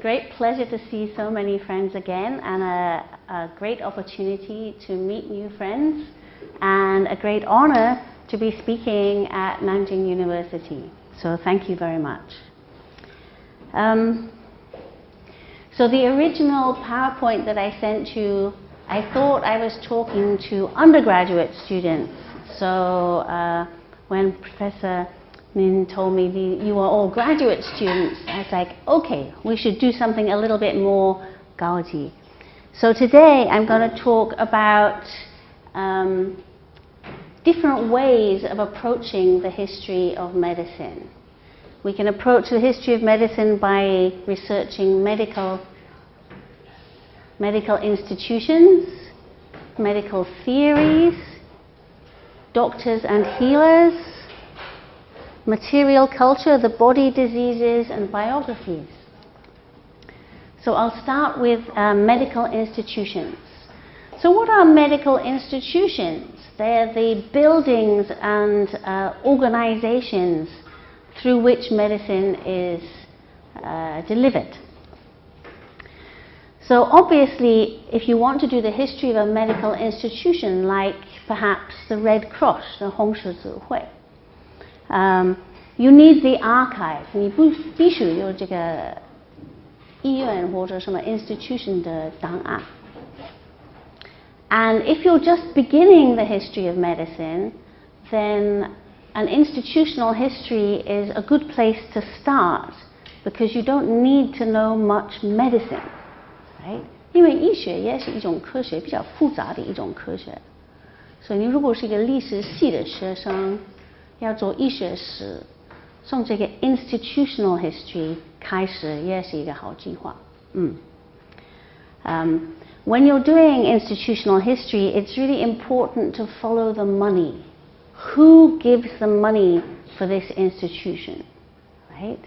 great pleasure to see so many friends again, and a great opportunity to meet new friends, and a great honor to be speaking at Nanjing University. So thank you very much. So the original PowerPoint that I sent you, I thought I was talking to undergraduate students. So when Professor Min told me you are all graduate students, I was like, okay, we should do something a little bit more gaoji. So today I'm going to talk about different ways of approaching the history of medicine. We can approach the history of medicine by researching medical institutions, medical theories, doctors and healers, material culture, the body diseases, and biographies. So I'll start with medical institutions. So what are medical institutions? They're the buildings and organizations through which medicine is delivered. So obviously, if you want to do the history of a medical institution, like perhaps the Red Cross, the 红十字会, you need the archive. 你必须有这个医院或者什么 institution 的档案. And if you're just beginning the history of medicine, then an institutional history is a good place to start, because you don't need to know much medicine, right? 因为医学也是一种科学，比较复杂的一种科学。所以你如果是一个历史系的学生，要做医学史，从这个 institutional history 开始也是一个好计划。When you're doing institutional history, it's really important to follow the money. Who gives the money for this institution, right?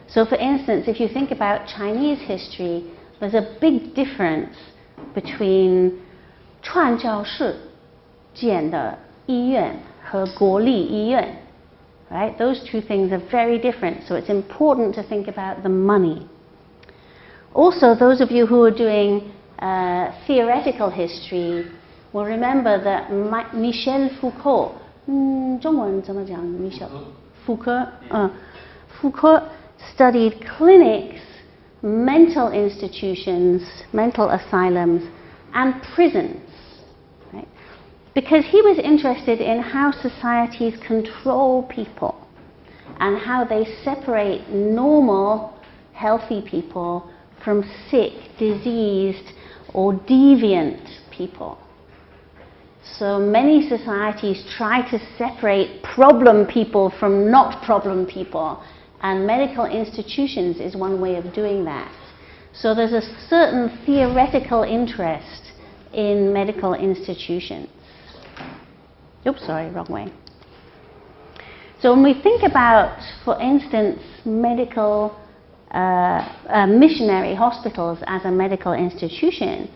So for instance, if you think about Chinese history, there's a big difference between 传教士建的医院和国立医院, right? Those two things are very different, so it's important to think about the money. Also, those of you who are doing theoretical history will remember that Michel Foucault, 中文怎么讲 Michel? Foucault studied clinics, mental institutions, mental asylums, and prisons, right? Because he was interested in how societies control people and how they separate normal, healthy people from sick, diseased, or deviant people. So many societies try to separate problem people from not problem people, and medical institutions is one way of doing that. So there's a certain theoretical interest in medical institutions. Oops, sorry, wrong way. So when we think about, for instance, medical missionary hospitals as a medical institution,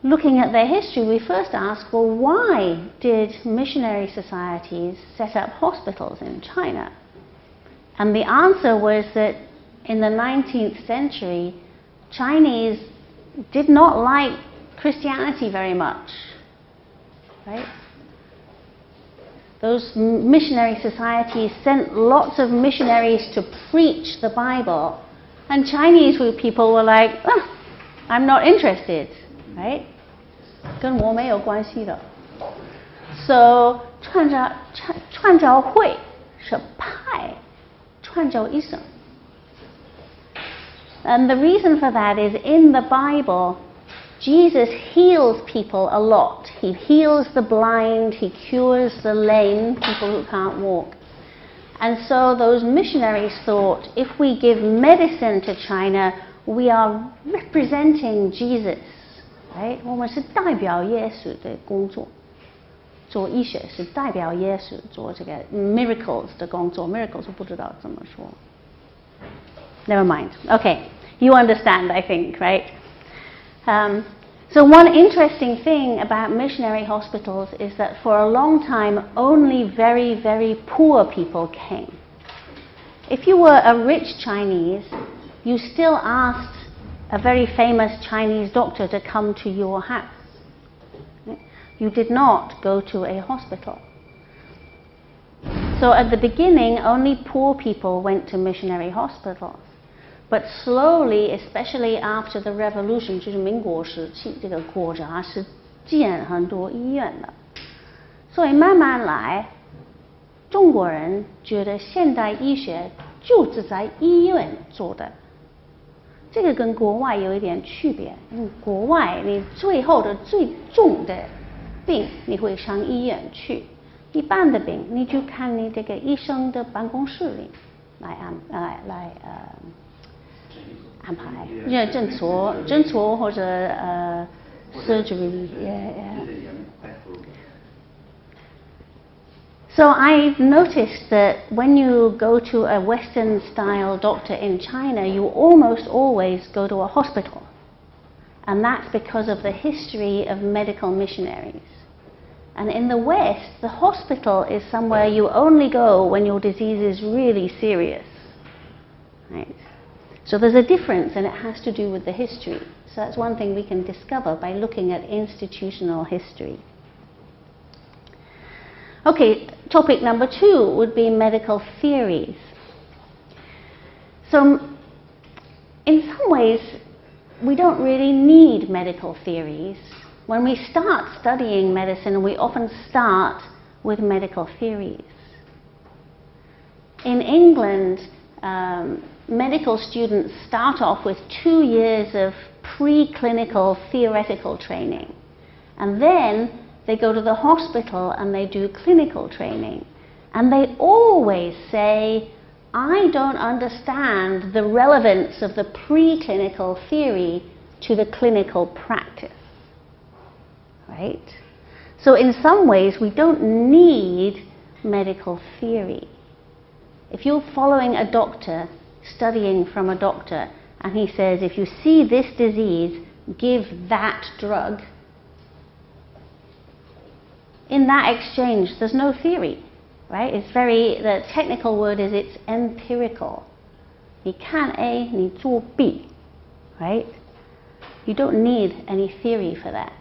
looking at their history, we first ask, well, why did missionary societies set up hospitals in China? And the answer was that in the 19th century, Chinese did not like Christianity very much, right? Those missionary societies sent lots of missionaries to preach the Bible, and Chinese people were like, oh, I'm not interested, right? 跟我没有关系的. So 传教会是派传教医生. And the reason for that is in the Bible, Jesus heals people a lot. He heals the blind, he cures the lame, people who can't walk. And so those missionaries thought, if we give medicine to China, we are representing Jesus, right? 我们是代表耶稣的工作，做医学是代表耶稣做这个 miracles 的工作 ，miracles 我不知道怎么说。Never mind. Okay, you understand, I think, right? So one interesting thing about missionary hospitals is that for a long time only very, very poor people came. If you were a rich Chinese, you still asked a very famous Chinese doctor to come to your house. You did not go to a hospital. So at the beginning, only poor people went to missionary hospitals. But slowly, especially after the revolution, 就是民国时期，这个国家是建很多医院的。所以慢慢来，中国人觉得现代医学就是在医院做的。这个跟国外有一点区别，因为国外你最后的最重的病你会上医院去，一般的病你就看你这个医生的办公室里来安排，因为诊所或者surgery。So I've noticed that when you go to a Western-style doctor in China, you almost always go to a hospital. And that's because of the history of medical missionaries. And in the West, the hospital is somewhere you only go when your disease is really serious. Right? So there's a difference, and it has to do with the history. So that's one thing we can discover by looking at institutional history. Okay, topic number 2 would be medical theories. So in some ways, we don't really need medical theories. When we start studying medicine, we often start with medical theories. In England, medical students start off with 2 years of preclinical theoretical training, and then they go to the hospital and they do clinical training. And they always say, I don't understand the relevance of the preclinical theory to the clinical practice. Right? So in some ways, we don't need medical theory. If you're following a doctor, studying from a doctor, and he says, if you see this disease, give that drug, in that exchange, there's no theory, right? It's the technical word is it's empirical. 你看 A, 你做 B, right? You don't need any theory for that.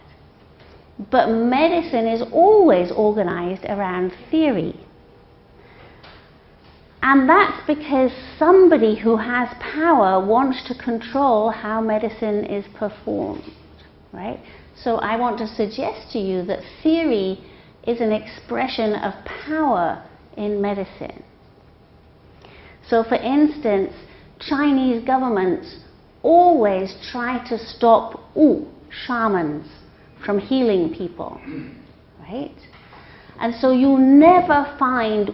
But medicine is always organized around theory. And that's because somebody who has power wants to control how medicine is performed, right? So I want to suggest to you that theory is an expression of power in medicine. So for instance, Chinese governments always try to stop shamans from healing people, right? And so you never find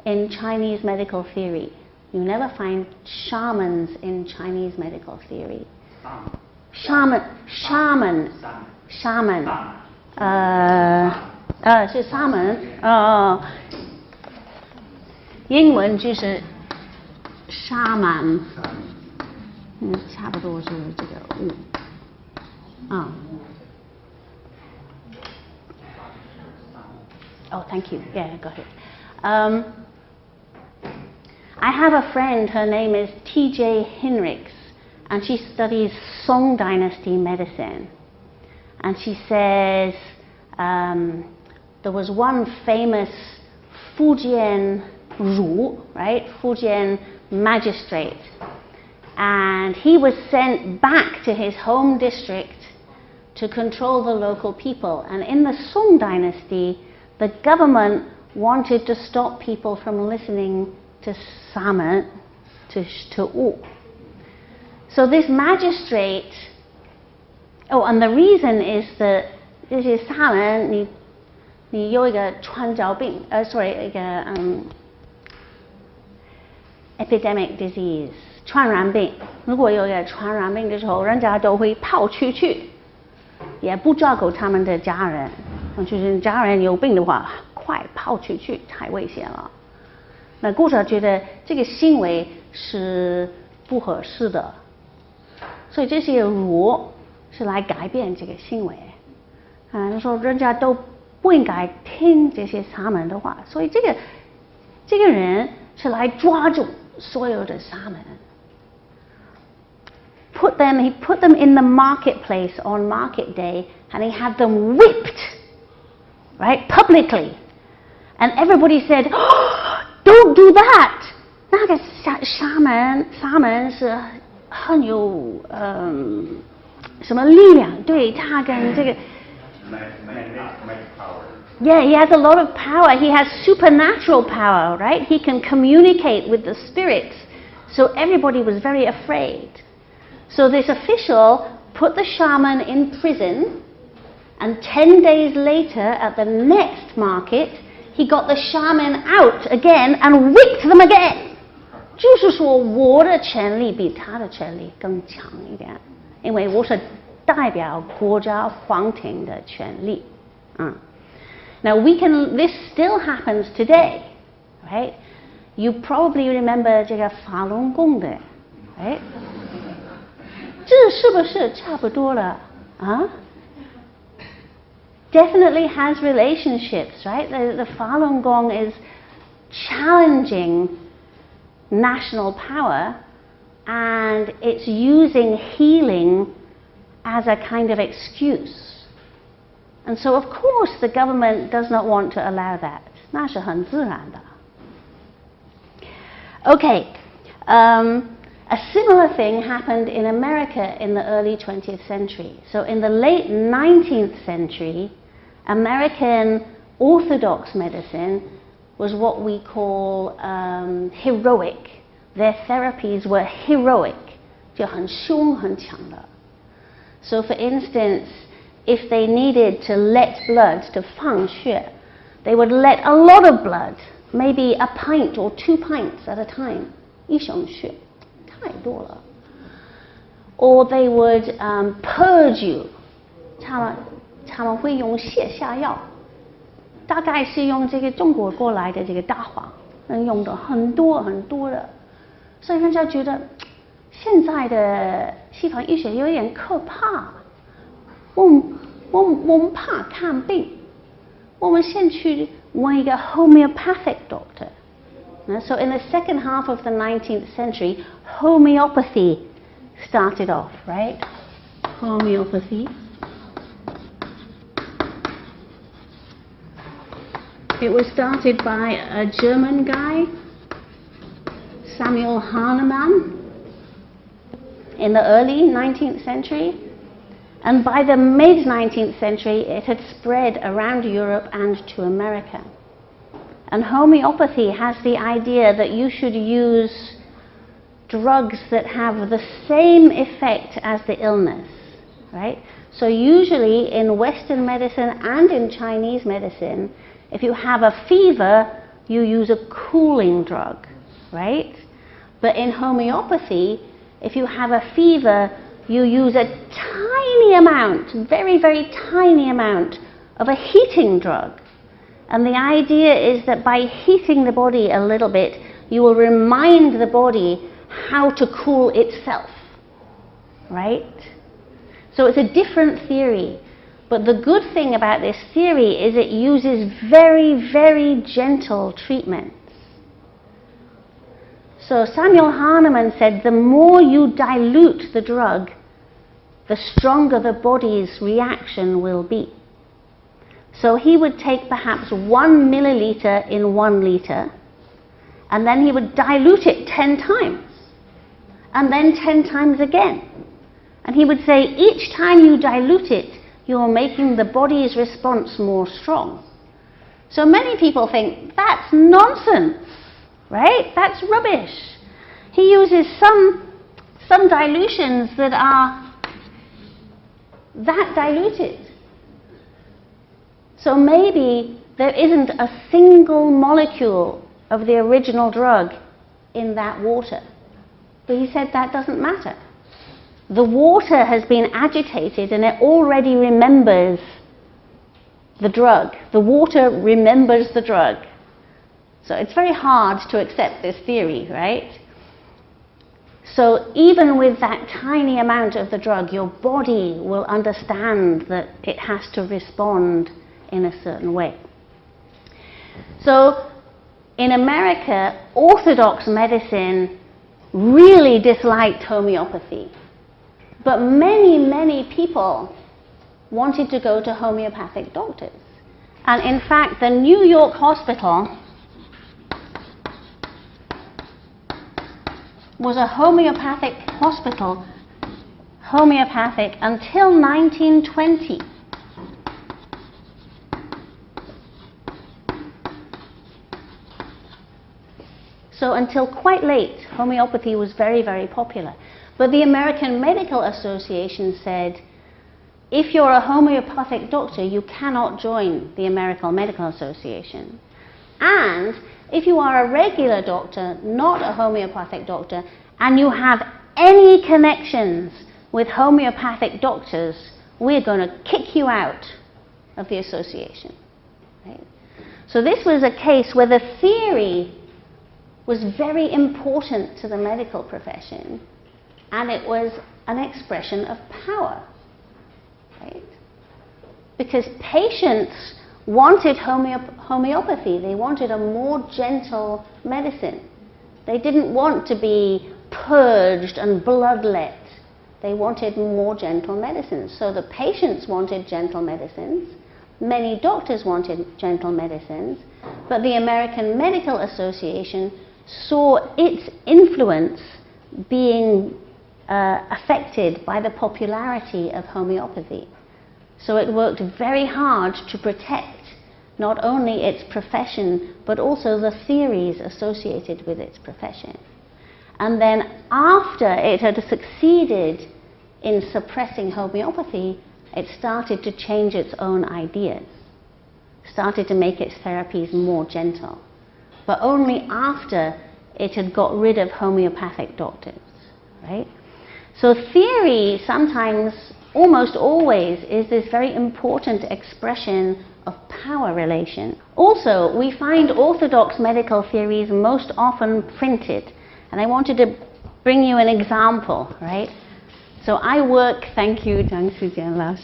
in Chinese medical theory. You never find shamans in Chinese medical theory. Shaman. 是沙门，英文就是沙门，差不多是这个Oh, thank you. Yeah, I got it. I have a friend, her name is T.J. Hinrichs, and she studies Song Dynasty medicine. And she says, there was one famous Fujian Ru, right? Fujian magistrate. And he was sent back to his home district to control the local people. And in the Song dynasty, the government wanted to stop people from listening to Samen, to Wu. So this magistrate, and the reason is that 这些沙门，你有一个传染病一个epidemic disease 传染病，如果有一个传染病的时候，人家都会跑出去，也不照顾他们的家人，就是家人有病的话，快跑出去，太危险了。那顾者觉得这个行为是不合适的，所以这些儒是来改变这个行为。他说人家都不应该听这些沙门的话，所以这个人是来抓住所有的沙门。put them in the marketplace on market day, and he had them whipped, right, publicly. And everybody said, oh, don't do that. 那个沙门是很有什么力量，对，他跟这个 Yeah, he has a lot of power. He has supernatural power, right? He can communicate with the spirits. So everybody was very afraid. So this official put the shaman in prison, and 10 days later at the next market, he got the shaman out again and whipped them again. 就是说我的权力比他的权力更强一点，因为我是代表国家皇庭的权力。Now this still happens today, right? You probably remember 这个法轮功的 right? 这是不是差不多了啊？ Definitely has relationships, right? The Falun Gong is challenging national power, and it's using healing as a kind of excuse. And so, of course, the government does not want to allow that. 那是很自然的。Okay, a similar thing happened in America in the early 20th century. So in the late 19th century, American Orthodox medicine was what we call heroic. Their therapies were heroic, 就很凶很强的。So for instance, if they needed to let blood, to 放血, they would let a lot of blood, maybe a pint or 2 pints at a time, 一升血，太多了。Or they would purge you, 他们会用泻下药，大概是用这个中国过来的这个大黄，用的很多很多的，所以人家觉得现在的西方医学有点可怕。我们怕看病，我们先去问一个 homeopathic doctor. So in the second half of the 19th century, homeopathy started off, right? Homeopathy. It was started by a German guy, Samuel Hahnemann, in the early 19th century. And by the mid-19th century, it had spread around Europe and to America. And homeopathy has the idea that you should use drugs that have the same effect as the illness, right? So usually in Western medicine and in Chinese medicine, if you have a fever, you use a cooling drug, right? But in homeopathy, if you have a fever, you use a tiny amount, very, very tiny amount of a heating drug. And the idea is that by heating the body a little bit, you will remind the body how to cool itself, right? So it's a different theory. But the good thing about this theory is it uses very, very gentle treatments. So Samuel Hahnemann said the more you dilute the drug, the stronger the body's reaction will be. So he would take perhaps 1 milliliter in 1 liter, and then he would dilute it 10 times, and then 10 times again. And he would say, each time you dilute it, you're making the body's response more strong. So many people think, that's nonsense, right? That's rubbish. He uses some dilutions that are that diluted. So maybe there isn't a single molecule of the original drug in that water. But he said that doesn't matter. The water has been agitated and it already remembers the drug. The water remembers the drug. So it's very hard to accept this theory, right? So even with that tiny amount of the drug, your body will understand that it has to respond in a certain way. So in America, Orthodox medicine really disliked homeopathy. But many, many people wanted to go to homeopathic doctors. And in fact, the New York hospital was a homeopathic hospital, homeopathic until 1920. So until quite late, homeopathy was very, very popular. But the American Medical Association said, if you're a homeopathic doctor, you cannot join the American Medical Association. And if you are a regular doctor, not a homeopathic doctor, and you have any connections with homeopathic doctors, we're going to kick you out of the association. Right? So this was a case where the theory was very important to the medical profession, and it was an expression of power. Right? Because patients wanted homeopathy. They wanted a more gentle medicine. They didn't want to be purged and bloodlet. They wanted more gentle medicines. So the patients wanted gentle medicines. Many doctors wanted gentle medicines. But the American Medical Association saw its influence being affected by the popularity of homeopathy. So it worked very hard to protect not only its profession, but also the theories associated with its profession. And then after it had succeeded in suppressing homeopathy, it started to change its own ideas, started to make its therapies more gentle. But only after it had got rid of homeopathic doctors, right? So theory sometimes, almost always, is this very important expression of power relation. Also, we find orthodox medical theories most often printed. And I wanted to bring you an example, right? So I work, thank you, Zhang Sijian Lao.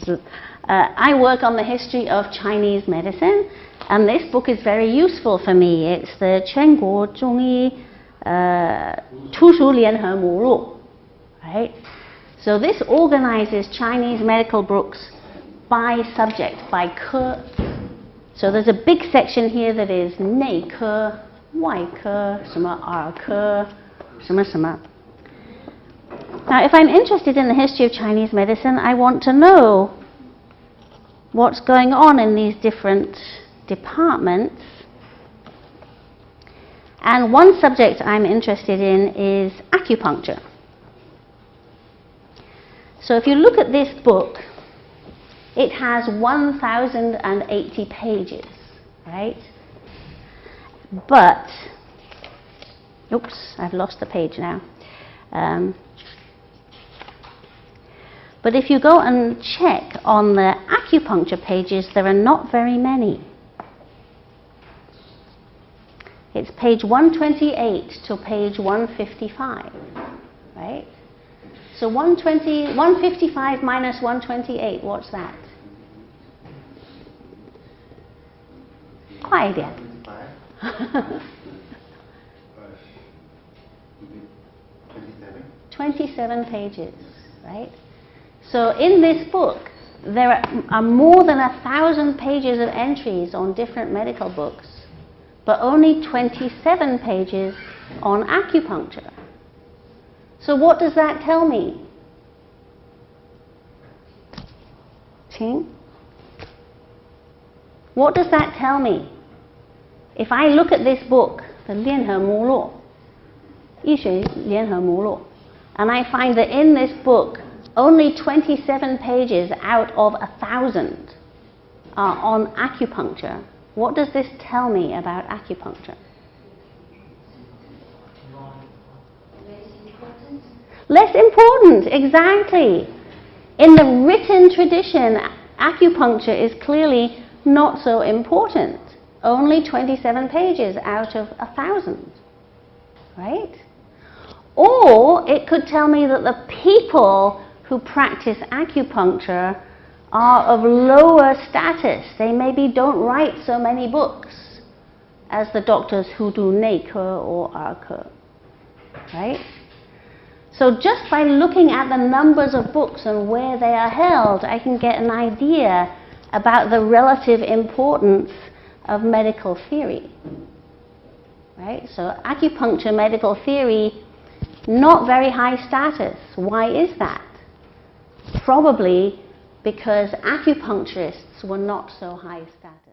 I work on the history of Chinese medicine, and this book is very useful for me. It's the 全国中医图书联合目录, right? So this organizes Chinese medical books by subject, by 科. So there's a big section here that is 内科, 外科, 什么儿科, 什么什么. Now, if I'm interested in the history of Chinese medicine, I want to know what's going on in these different departments. And one subject I'm interested in is acupuncture. So if you look at this book, it has 1,080 pages, right? But, oops, I've lost the page now. But if you go and check on the acupuncture pages, there are not very many. It's page 128 to page 155, right? So 155 minus 128, what's that? 快一点. 27 pages, right? So in this book, there are more than 1,000 pages of entries on different medical books, but only 27 pages on acupuncture. So what does that tell me? Qing? What does that tell me? If I look at this book, the 联合目录, 医学联合目录, and I find that in this book, only 27 pages out of 1,000 are on acupuncture. What does this tell me about acupuncture? Less important, exactly. In the written tradition, acupuncture is clearly not so important. Only 27 pages out of 1,000, right? Or it could tell me that the people who practice acupuncture are of lower status. They maybe don't write so many books as the doctors who do 内科 or 儿科, right? So just by looking at the numbers of books and where they are held, I can get an idea about the relative importance of medical theory. Right? So acupuncture, medical theory, not very high status. Why is that? Probably because acupuncturists were not so high status.